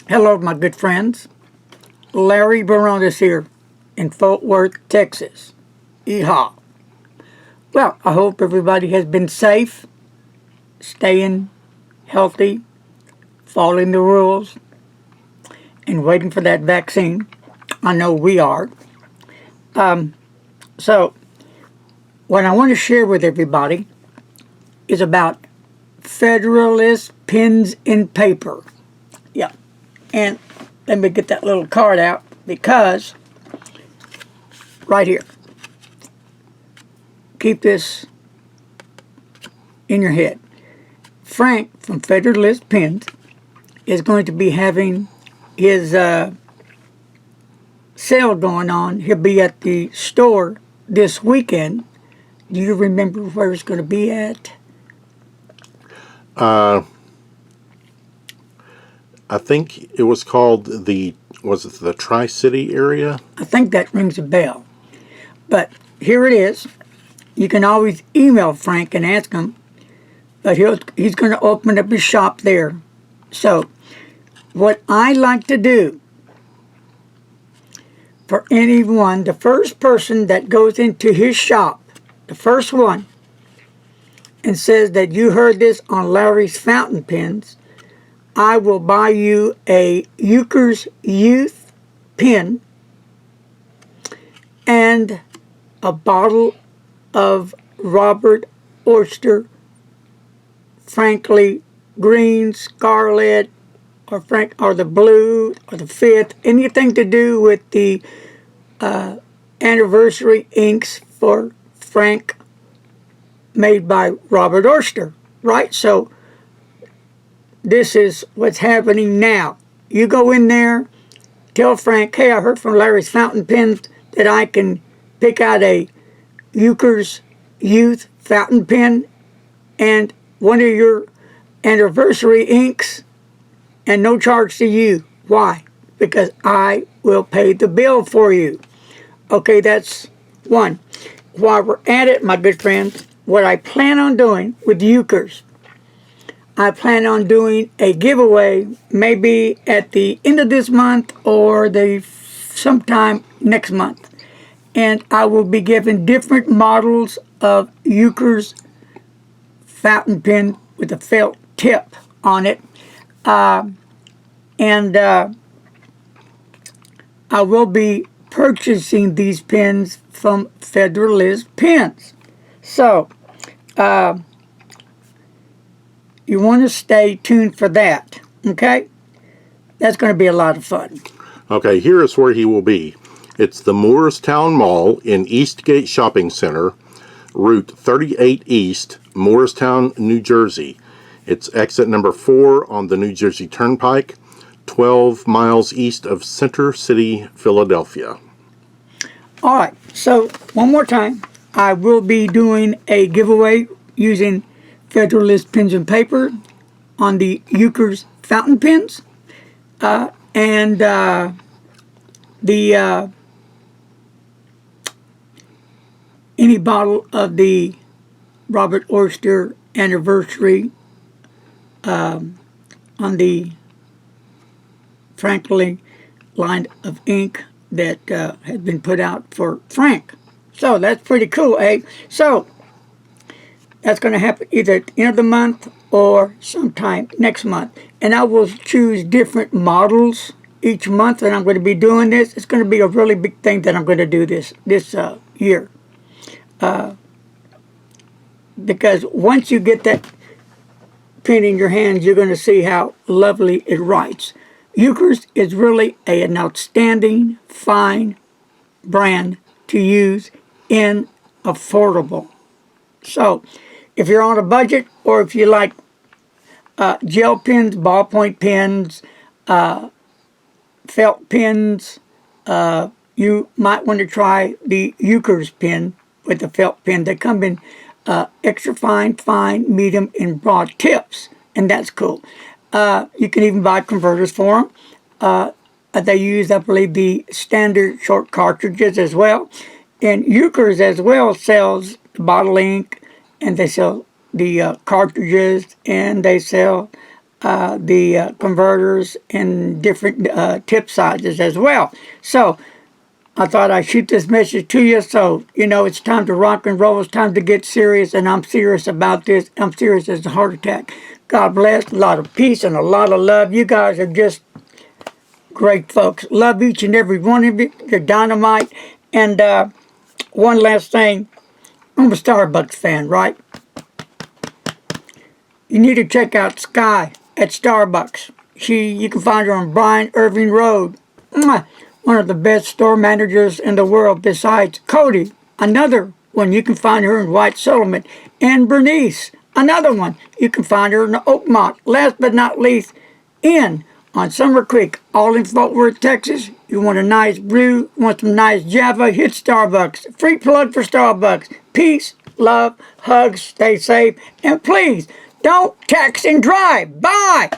Hello, my good friends. Larry Baronis here in Fort Worth, Texas. Yeehaw. Well, I hope everybody has been safe, staying healthy, following the rules, and waiting for that vaccine. I know we are. So, what I want to share with everybody is about Federalist pens and paper. Yeah. And let me get that little card out because right here, keep this in your head. Frank from Federalist Pens is going to be having his sale going on. He'll be at the store this weekend. Do you remember where it's going to be at? I think it was called was it the Tri-City area? I think that rings a bell. But here it is. You can always email Frank and ask him, but he's going to open up his shop there. So, what I like to do for anyone, the first person that goes into his shop, the first one, and says that you heard this on Larry's Fountain Pens, I will buy you a Euchre's Youth pen and a bottle of Robert Oyster, frankly, green, scarlet, or the blue, or the fifth, anything to do with the anniversary inks for Frank made by Robert Oyster, right? So this is what's happening now. You go in there, tell Frank, hey, I heard from Larry's Fountain Pens that I can pick out a Euchre's Youth fountain pen and one of your anniversary inks, and no charge to you. Why? Because I will pay the bill for you. Okay, that's one. While we're at it, my good friends, what I plan on doing with Euchre's, I plan on doing a giveaway maybe at the end of this month or sometime next month. And I will be giving different models of Euchre's fountain pen with a felt tip on it. I will be purchasing these pens from Federalist Pens. So, you want to stay tuned for that, okay? That's going to be a lot of fun. Okay, here is where he will be. It's the Moorestown Mall in Eastgate Shopping Center, Route 38 East, Moorestown, New Jersey. It's exit number 4 on the New Jersey Turnpike, 12 miles east of Center City, Philadelphia. All right, so one more time, I will be doing a giveaway using Federalist Pens and Paper on the Euchre's fountain pens, and any bottle of the Robert Oyster anniversary on the Franklin line of ink that has been put out for Frank. So that's pretty cool, eh? So that's going to happen either at the end of the month or sometime next month. And I will choose different models each month that I'm going to be doing this. It's going to be a really big thing that I'm going to do this year. Because once you get that pen in your hands, you're going to see how lovely it writes. Euchre's is really an outstanding, fine brand to use in affordable. So, if you're on a budget, or if you like gel pens, ballpoint pens, felt pens, you might want to try the Euchre's pen with the felt pen. They come in extra fine, medium, and broad tips, and that's cool. You can even buy converters for them. They use, I believe, the standard short cartridges as well. And Euchre's as well sells bottle ink, and they sell the cartridges, and they sell the converters in different tip sizes as well. So I thought I'd shoot this message to you, so you know it's time to rock and roll. It's time to get serious, and I'm serious about this. I'm serious as a heart attack. God bless. A lot of peace and a lot of love. You guys are just great folks. Love each and every one of you. You're dynamite. And one last thing. I'm a Starbucks fan, right? You need to check out Sky at Starbucks. You can find her on Bryan Irving Road. Mwah! One of the best store managers in the world besides Cody. Another one, you can find her in White Settlement. And Bernice, another one, you can find her in Oakmont. Last but not least, on Summer Creek, all in Fort Worth, Texas. You want a nice brew, want some nice Java, hit Starbucks. Free plug for Starbucks. Peace, love, hugs, stay safe, and please, don't text and drive. Bye!